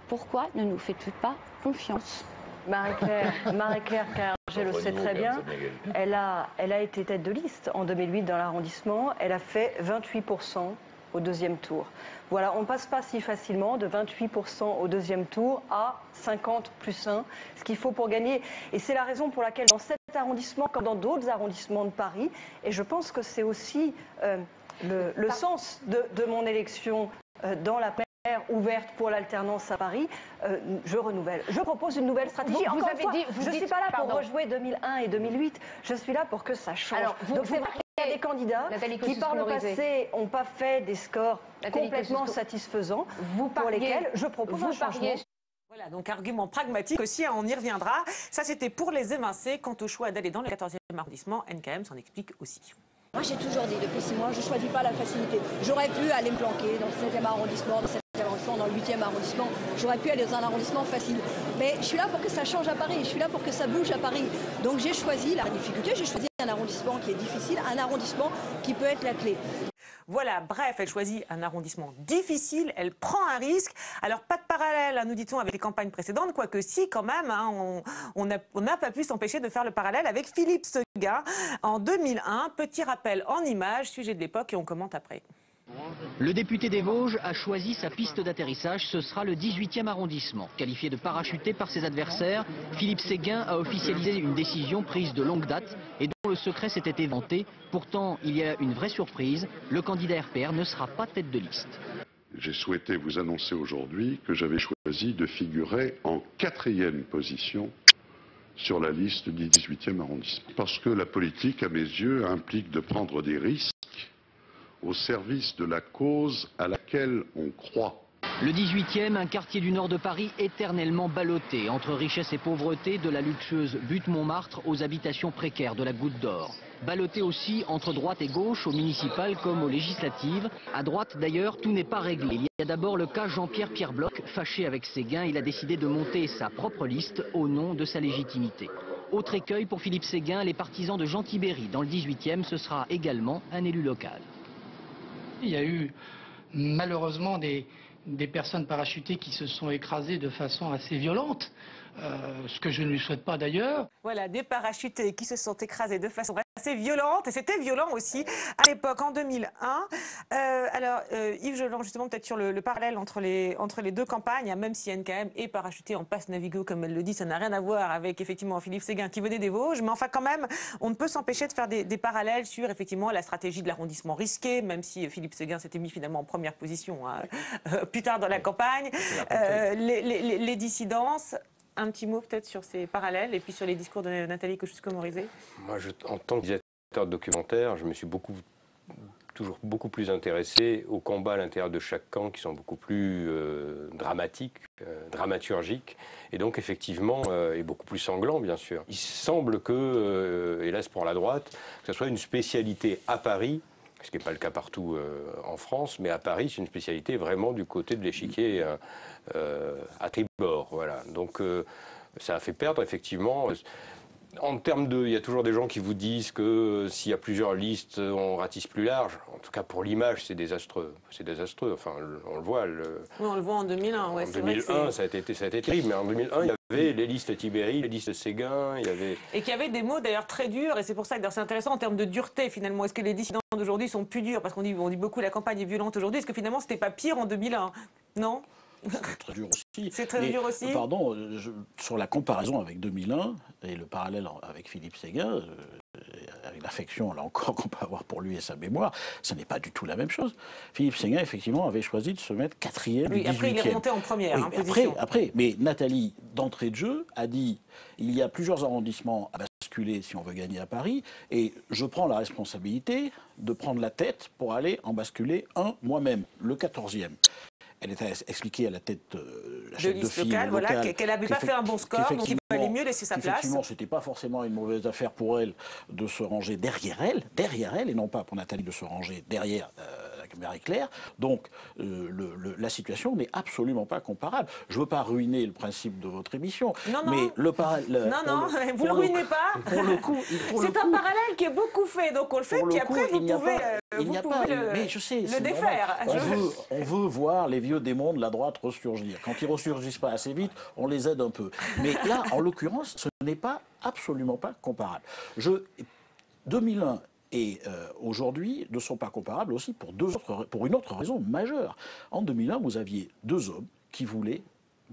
Pourquoi ne nous fais-tu pas confiance? Marie-Claire je le sais très bien, elle a été tête de liste en 2008 dans l'arrondissement, elle a fait 28% au deuxième tour. Voilà, on ne passe pas si facilement de 28% au deuxième tour à 50 plus 1, ce qu'il faut pour gagner. Et c'est la raison pour laquelle dans cet arrondissement, comme dans d'autres arrondissements de Paris, et je pense que c'est aussi le sens de mon élection dans la ouverte pour l'alternance à Paris, je renouvelle. Je propose une nouvelle stratégie. Vous avez dit, je ne suis pas là pour rejouer 2001 et 2008, je suis là pour que ça change. Alors, donc c'est vrai qu'il y a des candidats qui par le passé n'ont pas fait des scores complètement satisfaisants, pour lesquels je propose un changement. Voilà, donc argument pragmatique aussi, on y reviendra. Ça, c'était pour les évincés. Quant au choix d'aller dans le 14e arrondissement, NKM s'en explique aussi. Moi, j'ai toujours dit, depuis 6 mois, je ne choisis pas la facilité. J'aurais pu aller me planquer dans le 16e arrondissement, dans le 8e arrondissement. J'aurais pu aller dans un arrondissement facile. Mais je suis là pour que ça change à Paris. Je suis là pour que ça bouge à Paris. Donc j'ai choisi la difficulté. J'ai choisi un arrondissement qui est difficile, un arrondissement qui peut être la clé. Voilà, bref, elle choisit un arrondissement difficile, elle prend un risque. Alors, pas de parallèle, nous dit-on, avec les campagnes précédentes, quoique si, quand même, on n'a pas pu s'empêcher de faire le parallèle avec Philippe Séguin en 2001. Petit rappel en images, sujet de l'époque, et on commente après. Le député des Vosges a choisi sa piste d'atterrissage, ce sera le 18e arrondissement. Qualifié de parachuté par ses adversaires, Philippe Séguin a officialisé une décision prise de longue date et dont le secret s'était éventé. Pourtant, il y a une vraie surprise, le candidat RPR ne sera pas tête de liste. J'ai souhaité vous annoncer aujourd'hui que j'avais choisi de figurer en 4e position sur la liste du 18e arrondissement. Parce que la politique, à mes yeux, implique de prendre des risques au service de la cause à laquelle on croit. Le 18e, un quartier du nord de Paris éternellement ballotté entre richesse et pauvreté, de la luxueuse butte Montmartre aux habitations précaires de la Goutte d'Or. Ballotté aussi entre droite et gauche, aux municipales comme aux législatives. À droite d'ailleurs, tout n'est pas réglé. Il y a d'abord le cas Jean-Pierre Bloch, fâché avec Séguin, il a décidé de monter sa propre liste au nom de sa légitimité. Autre écueil pour Philippe Séguin, les partisans de Jean Tibéry. Dans le 18e, ce sera également un élu local. Il y a eu malheureusement des personnes parachutées qui se sont écrasées de façon assez violente, ce que je ne lui souhaite pas d'ailleurs. Voilà, des parachutés qui se sont écrasés de façon assez violente, et c'était violent aussi à l'époque, en 2001. Alors, Yves Geland, justement, peut-être sur le parallèle entre les deux campagnes, même si NKM est parachuté en passe Navigo, comme elle le dit, ça n'a rien à voir avec, effectivement, Philippe Séguin qui venait des Vosges, mais enfin, quand même, on ne peut s'empêcher de faire des parallèles sur, effectivement, la stratégie de l'arrondissement risqué, même si Philippe Séguin s'était mis finalement en première position plus tard dans la campagne, les dissidences. Un petit mot peut-être sur ces parallèles et puis sur les discours de Nathalie Kosciusko-Morizet. Moi, en tant que réalisateur de documentaire, je me suis toujours beaucoup plus intéressé aux combats à l'intérieur de chaque camp qui sont beaucoup plus dramatiques, dramaturgiques et donc effectivement et beaucoup plus sanglants bien sûr. Il semble que, hélas pour la droite, que ce soit une spécialité à Paris, ce qui n'est pas le cas partout en France, mais à Paris, c'est une spécialité vraiment du côté de l'échiquier à tribord. Voilà. Donc ça a fait perdre effectivement. En termes de, il y a toujours des gens qui vous disent que s'il y a plusieurs listes, on ratisse plus large. En tout cas, pour l'image, c'est désastreux. C'est désastreux. Enfin, on le voit. Oui, on le voit en 2001. Ouais, en 2001, ça a été terrible. Mais en 2001, il y avait les listes Tibéry, les listes Séguin. Il y avait... Et qu'il y avait des mots d'ailleurs très durs. Et c'est pour ça que c'est intéressant en termes de dureté finalement. Est-ce que les dissidents d'aujourd'hui sont plus durs? Parce qu'on dit beaucoup la campagne est violente aujourd'hui. Est-ce que finalement, c'était pas pire en 2001? Non? C'est très dur aussi. C'est très dur aussi. Pardon, sur la comparaison avec 2001 et le parallèle avec Philippe Séguin, avec l'affection là encore qu'on peut avoir pour lui et sa mémoire, ce n'est pas du tout la même chose. Philippe Séguin, effectivement, avait choisi de se mettre 4e. Oui, après, il est remonté en première position. Après, mais Nathalie, d'entrée de jeu, a dit il y a plusieurs arrondissements à basculer si on veut gagner à Paris, et je prends la responsabilité de prendre la tête pour aller en basculer un moi-même, le 14e. Elle était expliquée à la tête la chef de file locale, voilà, qu'elle n'avait pas fait un bon score, donc il valait mieux laisser sa place. Effectivement, ce n'était pas forcément une mauvaise affaire pour elle de se ranger derrière elle, et non pas pour Nathalie de se ranger derrière Marie-Claire. Donc la situation n'est absolument pas comparable. Je ne veux pas ruiner le principe de votre émission, mais le parallèle... Non, vous ne le ruinez pas. Pour le coup... C'est un parallèle qui est beaucoup fait, donc on le fait, puis après vous pouvez... le défaire. On veut voir les vieux démons de la droite ressurgir. Quand ils ne ressurgissent pas assez vite, on les aide un peu. Mais là, en l'occurrence, ce n'est pas absolument pas comparable. 2001 et aujourd'hui ne sont pas comparables aussi pour une autre raison majeure. En 2001, vous aviez deux hommes qui voulaient,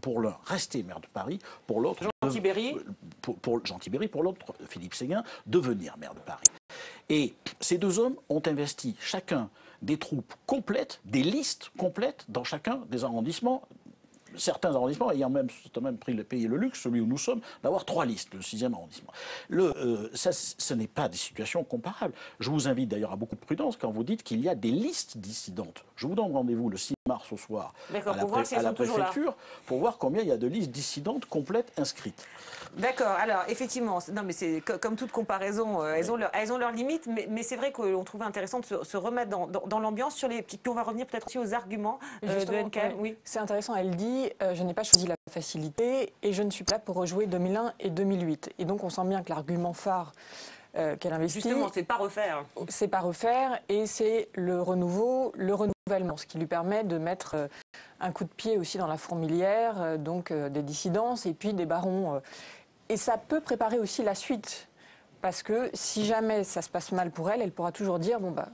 pour l'un, rester maire de Paris, pour l'autre... Jean Tibéry. Pour Jean Tibéry, pour l'autre, Philippe Séguin, devenir maire de Paris. Et ces deux hommes ont investi chacun des troupes complètes, des listes complètes dans chacun des arrondissements. Certains arrondissements ayant même payé le luxe, celui où nous sommes, d'avoir 3 listes, le 6e arrondissement. Ce n'est pas des situations comparables. Je vous invite d'ailleurs à beaucoup de prudence quand vous dites qu'il y a des listes dissidentes. Je vous donne rendez-vous le 6 mars au soir à la préfecture pour voir combien il y a de listes dissidentes complètes inscrites. D'accord. Alors, effectivement, non, mais c'est comme toute comparaison, elles ont leurs limites, mais c'est vrai qu'on trouvait intéressant de se remettre dans l'ambiance sur les... Puis on va revenir peut-être aussi aux arguments de NKM. Oui. C'est intéressant, elle dit je n'ai pas choisi la facilité et je ne suis pas là pour rejouer 2001 et 2008. Et donc on sent bien que l'argument phare qu'elle investit... Justement, c'est pas refaire. C'est pas refaire et c'est le renouveau, le renouvellement, ce qui lui permet de mettre un coup de pied aussi dans la fourmilière, donc des dissidences et puis des barons. Et ça peut préparer aussi la suite. Parce que si jamais ça se passe mal pour elle, elle pourra toujours dire, bon bah,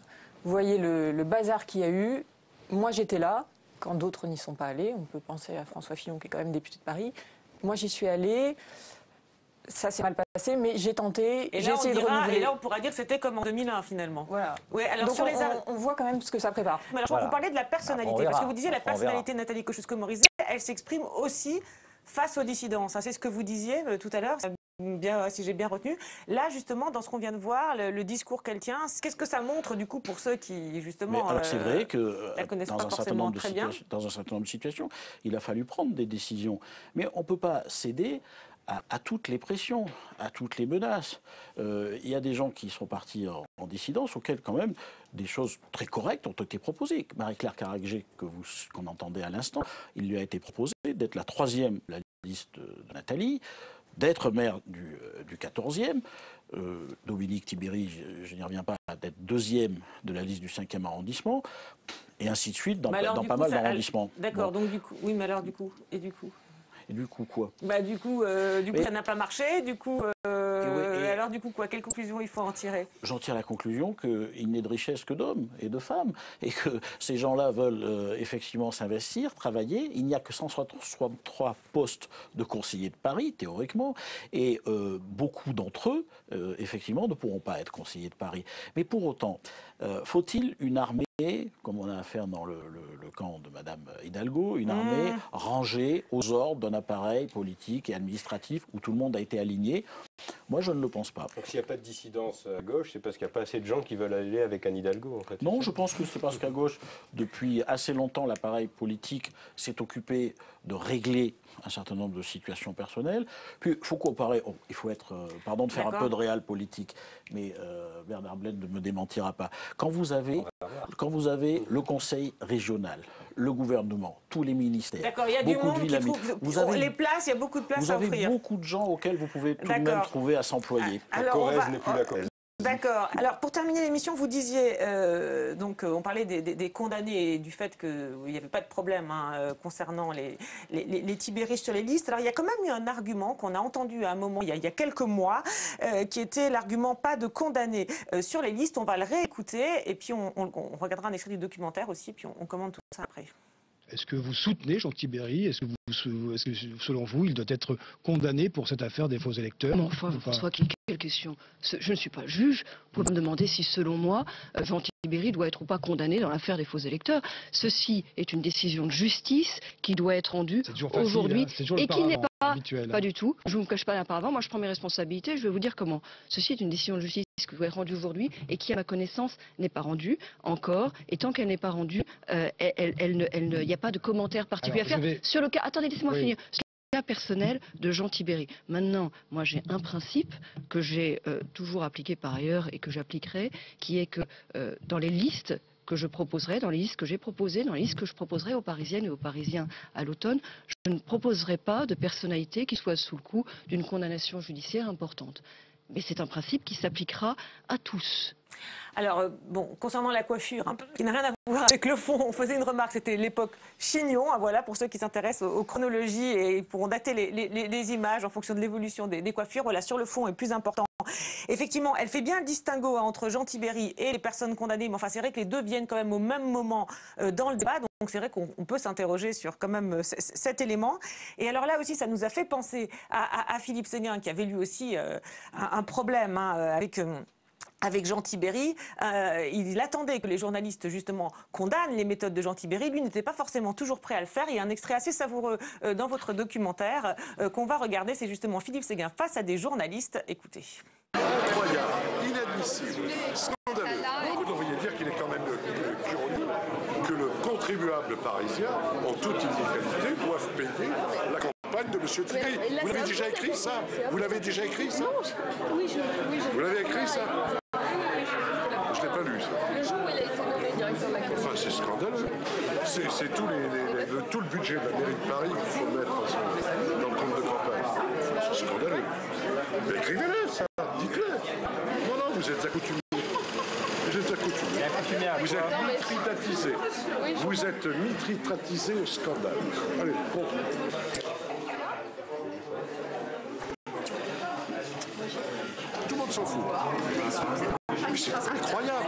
vous voyez le bazar qu'il y a eu, moi j'étais là, quand d'autres n'y sont pas allés. On peut penser à François Fillon, qui est quand même député de Paris. Moi j'y suis allée, ça s'est mal passé, mais j'ai tenté, j'ai essayé de renouveler. Et là on pourra dire que c'était comme en 2001 finalement. Voilà. Ouais, alors donc on voit quand même ce que ça prépare. Mais alors vous parlez de la personnalité, parce que vous disiez la personnalité de Nathalie Kosciusko-Morizet, elle s'exprime aussi face aux dissidents. C'est ce que vous disiez tout à l'heure. Bien, si j'ai bien retenu. Là, justement, dans ce qu'on vient de voir, le discours qu'elle tient, qu'est-ce que ça montre, du coup, pour ceux qui, justement, alors c'est vrai que la connaissent pas forcément très bien. Dans un certain nombre de situations, il a fallu prendre des décisions. Mais on ne peut pas céder à toutes les pressions, à toutes les menaces. Il y a des gens qui sont partis en dissidence, auxquels quand même des choses très correctes ont été proposées. Marie-Claire Carragé, qu'on entendait à l'instant, il lui a été proposé d'être la 3e de la liste de Nathalie, d'être maire du 14e. Dominique Tibéri, je n'y reviens pas, d'être 2e de la liste du 5e arrondissement, et ainsi de suite dans pas mal d'arrondissements. D'accord, donc du coup, oui, mais alors du coup, et du coup Et du coup quoi? Du coup, ça n'a pas marché, du coup... alors du coup quoi? Quelle conclusion il faut en tirer? J'en tire la conclusion qu'il n'est de richesse que d'hommes et de femmes, et que ces gens-là veulent effectivement s'investir, travailler. Il n'y a que 163 postes de conseillers de Paris, théoriquement, et beaucoup d'entre eux, effectivement, ne pourront pas être conseillers de Paris. Mais pour autant, faut-il une armée, comme on a affaire dans le camp de Madame Hidalgo, une armée rangée aux ordres d'un appareil politique et administratif où tout le monde a été aligné? Moi, je ne le pense pas. Donc s'il n'y a pas de dissidence à gauche, c'est parce qu'il n'y a pas assez de gens qui veulent aller avec Anne Hidalgo, en fait. Non, je pense que c'est parce qu'à gauche, depuis assez longtemps, l'appareil politique s'est occupé de régler un certain nombre de situations personnelles. Puis, il faut comparer, il faut être, pardon de faire un peu de réel politique, mais Bernard Blaine ne me démentira pas. Quand vous avez le conseil régional, le gouvernement, tous les ministères, d'accord, il y a du monde qui trouve les places, il y a beaucoup de places à offrir. Vous avez beaucoup de gens auxquels vous pouvez tout de même trouver à s'employer. La Corrèze n'est plus la Corrèze. D'accord. Alors, pour terminer l'émission, vous disiez, on parlait des condamnés et du fait qu'il n'y avait pas de problème concernant les Tibéristes sur les listes. Alors, il y a quand même eu un argument qu'on a entendu à un moment, il y a quelques mois, qui était l'argument pas de condamnés sur les listes. On va le réécouter et puis on regardera un extrait du documentaire aussi, puis on commente tout ça après. Est-ce que vous soutenez Jean Tibéri? Est-ce que selon vous, il doit être condamné pour cette affaire des faux électeurs? Non, François, quelle question? Je ne suis pas juge. Vous pouvez me demander si, selon moi, Jean Tibéri doit être ou pas condamné dans l'affaire des faux électeurs. Ceci est une décision de justice qui doit être rendue aujourd'hui et qui n'est pas du tout. Je ne vous cache pas l'auparavant. Moi, je prends mes responsabilités. Je vais vous dire comment. Ceci est une décision de justice qui doit être rendue aujourd'hui et qui, à ma connaissance, n'est pas rendue encore. Et tant qu'elle n'est pas rendue, il n'y a pas de commentaire particulier à faire sur le cas. Attendez, laissez-moi finir. Sur le cas personnel de Jean Tibéri. Maintenant, moi, j'ai un principe que j'ai toujours appliqué par ailleurs et que j'appliquerai, qui est que dans les listes que je proposerai, dans les listes que j'ai proposées, dans les listes que je proposerai aux Parisiennes et aux Parisiens à l'automne, je ne proposerai pas de personnalité qui soit sous le coup d'une condamnation judiciaire importante. Mais c'est un principe qui s'appliquera à tous. Alors, concernant la coiffure, qui n'a rien à voir avec le fond, on faisait une remarque, c'était l'époque chignon, voilà, pour ceux qui s'intéressent aux chronologies et pourront dater les images en fonction de l'évolution des coiffures. Voilà, sur le fond est plus important. Effectivement, elle fait bien le distinguo entre Jean Tibéri et les personnes condamnées, mais enfin, c'est vrai que les deux viennent quand même au même moment dans le débat, donc c'est vrai qu'on peut s'interroger sur quand même cet élément. Et alors là aussi, ça nous a fait penser à Philippe Séguin, qui avait lui aussi un problème avec Jean Tibéri. Il attendait que les journalistes, justement, condamnent les méthodes de Jean Tibéri. Lui n'était pas forcément toujours prêt à le faire. Il y a un extrait assez savoureux dans votre documentaire qu'on va regarder. C'est justement Philippe Séguin face à des journalistes. Écoutez. Incroyable, inadmissible, scandaleux. Vous devriez dire qu'il est quand même curieux que le contribuable parisien, en toute illégalité, doive payer la campagne de M. Tibéri. Vous l'avez déjà écrit, ça? Vous l'avez déjà écrit, ça? Oui, Vous l'avez écrit, ça? Je ne l'ai pas lu, ça. Le jour où il a été nommé directeur de la campagne. Enfin, c'est scandaleux. C'est tout le budget de la mairie de Paris qu'il faut mettre dans le compte de campagne. C'est scandaleux. Mais écrivez-le, ça. Dites-le. Non, vous êtes accoutumés. Vous êtes accoutumés. Vous êtes mitridatisés. Vous êtes mitridatisés au scandale. Allez, contre. Tout le monde s'en fout. Mais c'est incroyable.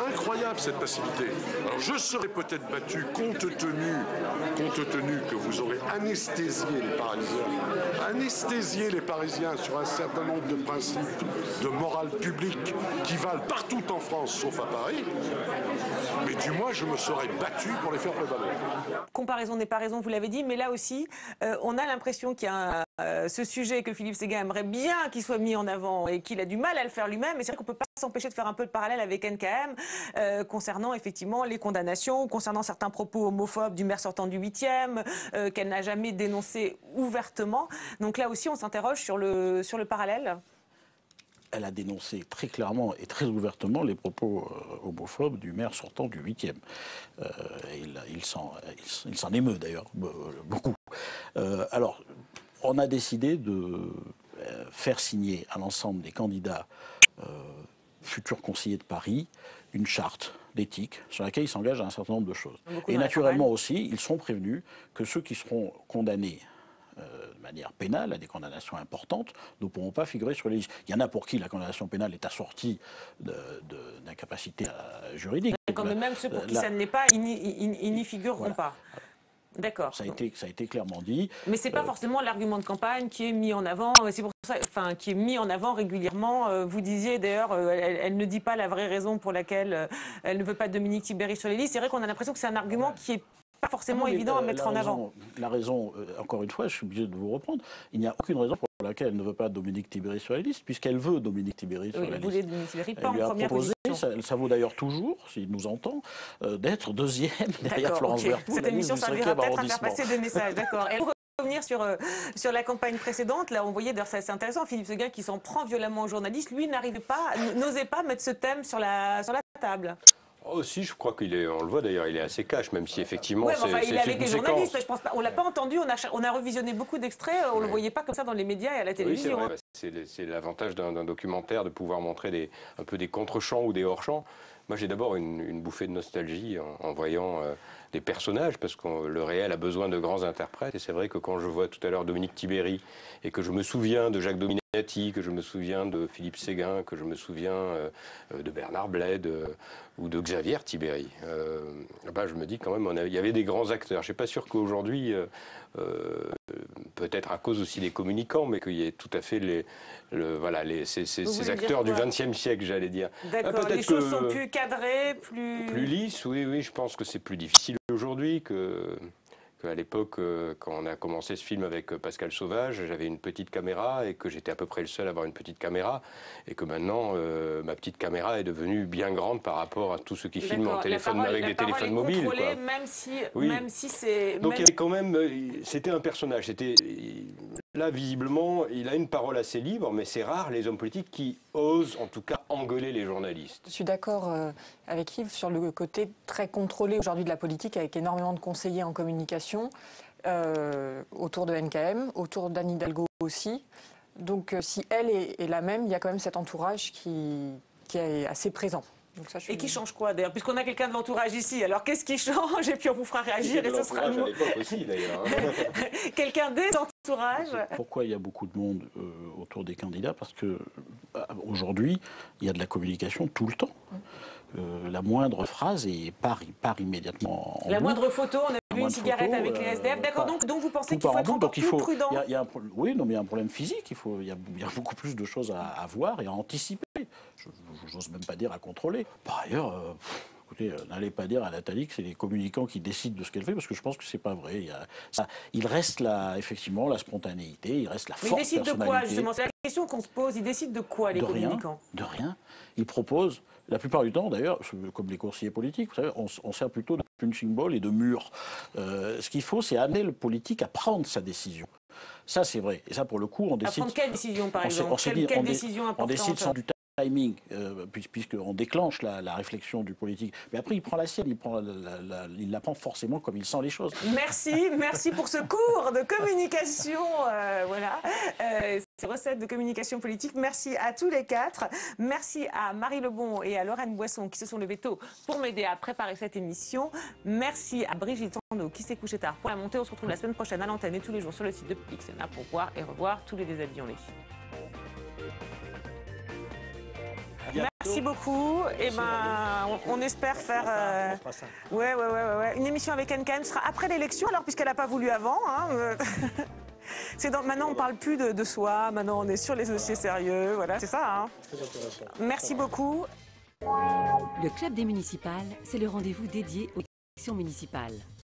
Incroyable cette passivité. Alors je serais peut-être battu compte tenu que vous aurez anesthésié les Parisiens sur un certain nombre de principes de morale publique qui valent partout en France sauf à Paris. Mais du moins je me serais battu pour les faire prévaloir. Comparaison n'est pas raison, vous l'avez dit, mais là aussi on a l'impression qu'il y a ce sujet que Philippe Séguin aimerait bien qu'il soit mis en avant et qu'il a du mal à le faire lui-même. Et c'est vrai qu'on ne peut pas s'empêcher de faire un peu de parallèle avec NKM concernant effectivement les condamnations, concernant certains propos homophobes du maire sortant du 8e, qu'elle n'a jamais dénoncé ouvertement. Donc là aussi, on s'interroge sur le parallèle. Elle a dénoncé très clairement et très ouvertement les propos homophobes du maire sortant du 8e. Il s'en émeut d'ailleurs beaucoup. Alors, on a décidé de faire signer à l'ensemble des candidats futurs conseillers de Paris une charte d'éthique sur laquelle ils s'engagent à un certain nombre de choses. Et naturellement aussi, ils sont prévenus que ceux qui seront condamnés de manière pénale, à des condamnations importantes, ne pourront pas figurer sur les listes. Il y en a pour qui la condamnation pénale est assortie d'incapacité juridique. D'accord, mais même ceux pour qui ça ne l'est pas, ils n'y figureront pas. D'accord. Ça a été clairement dit. Mais c'est pas forcément l'argument de campagne qui est mis en avant. C'est pour ça, enfin, qui est mis en avant régulièrement. Vous disiez d'ailleurs, elle ne dit pas la vraie raison pour laquelle elle ne veut pas Dominique Thibéry sur les listes. C'est vrai qu'on a l'impression que c'est un argument qui est pas forcément évident à mettre en avant. La raison, encore une fois, je suis obligé de vous reprendre, il n'y a aucune raison pour laquelle elle ne veut pas Dominique Thibéry sur la liste, puisqu'elle veut Dominique Thibéry sur la liste. Elle voulait Dominique Thibéry pas en première proposé, position. ça vaut d'ailleurs toujours, s'il nous entend, d'être deuxième derrière Florence Berthoud. Cette émission servira peut-être à faire passer des messages, d'accord. Et pour revenir sur la campagne précédente, là on voyait, d'ailleurs c'est intéressant, Philippe Séguin qui s'en prend violemment aux journalistes, lui n'osait pas mettre ce thème sur la table. Oh, si, je crois qu'il est, on le voit d'ailleurs, il est assez cash, même si effectivement il est avec les journalistes, je pense pas, on l'a pas entendu, on a revisionné beaucoup d'extraits, on le voyait pas comme ça dans les médias et à la télévision. Oui, c'est l'avantage d'un documentaire de pouvoir montrer un peu des contre-champs ou des hors-champs. Moi j'ai d'abord une bouffée de nostalgie en voyant des personnages, parce que le réel a besoin de grands interprètes, et c'est vrai que quand je vois tout à l'heure Dominique Thibéry, et que je me souviens de Jacques Dominati, que je me souviens de Philippe Séguin, que je me souviens de Bernard Bled ou de Xavier Thibéry, je me dis quand même, il y avait des grands acteurs. Je ne suis pas sûr qu'aujourd'hui, peut-être à cause aussi des communicants, mais qu'il y ait tout à fait ces acteurs du XXe siècle, j'allais dire. D'accord, les choses sont plus cadrées, plus lisses, oui, je pense que c'est plus difficile aujourd'hui qu'à l'époque, quand on a commencé ce film avec Pascal Sauvage, j'avais une petite caméra et que j'étais à peu près le seul à avoir une petite caméra, et que maintenant, ma petite caméra est devenue bien grande par rapport à tous ceux qui filment avec des téléphones mobiles. Quoi. Même si c'est... Donc il y avait quand même... C'était un personnage. Là, visiblement, il a une parole assez libre, mais c'est rare les hommes politiques qui osent, en tout cas, engueuler les journalistes. Je suis d'accord avec Yves sur le côté très contrôlé aujourd'hui de la politique, avec énormément de conseillers en communication, autour de NKM, autour d'Anne Hidalgo aussi. Donc si elle est la même, il y a quand même cet entourage qui est assez présent. Donc ça, Et qui change quoi d'ailleurs? Puisqu'on a quelqu'un de l'entourage ici, alors qu'est-ce qui change? Et puis on vous fera réagir et ce sera nous. Aussi, d'ailleurs. Quelqu'un des entourages. Pourquoi il y a beaucoup de monde autour des candidats? Parce que aujourd'hui, il y a de la communication tout le temps. La moindre phrase part immédiatement en La moindre photo, on a vu une cigarette avec les SDF. D'accord, donc vous pensez qu'il faut être encore plus prudent? Oui, non, mais il y a un problème physique. Il y a beaucoup plus de choses à voir et à anticiper. Je n'ose même pas dire à contrôler. Par ailleurs, écoutez, n'allez pas dire à Nathalie que c'est les communicants qui décident de ce qu'elle fait, parce que je pense que c'est pas vrai. Il reste effectivement la spontanéité, il reste la force personnalité. Mais ils décident de quoi, justement? C'est la question qu'on se pose. Ils décident de quoi, les communicants? De rien. Ils proposent, la plupart du temps d'ailleurs, comme les conseillers politiques, vous savez, on sert plutôt de punching ball et de mur. Ce qu'il faut, c'est amener le politique à prendre sa décision. Ça, c'est vrai. Et ça, pour le coup, on décide... À prendre quelle décision, par exemple? Quelle décision importante? On décide sans du timing, puisqu'on déclenche la réflexion du politique. Mais après, il prend la sienne, il la prend forcément comme il sent les choses. Merci pour ce cours de communication, ces recettes de communication politique. Merci à tous les quatre. Merci à Marie Lebon et à Lorraine Boisson qui se sont levées tôt pour m'aider à préparer cette émission. Merci à Brigitte Sando qui s'est couchée tard pour la montée. On se retrouve la semaine prochaine à l'antenne et tous les jours sur le site de Public Sénat pour voir et revoir tous les déshabillés. Merci beaucoup. Et on espère faire une émission avec NKM sera après l'élection, alors puisqu'elle n'a pas voulu avant. Maintenant on ne parle plus de soi, maintenant on est sur les dossiers sérieux, voilà, c'est ça. Merci beaucoup. Le Club des municipales, c'est le rendez-vous dédié aux élections municipales.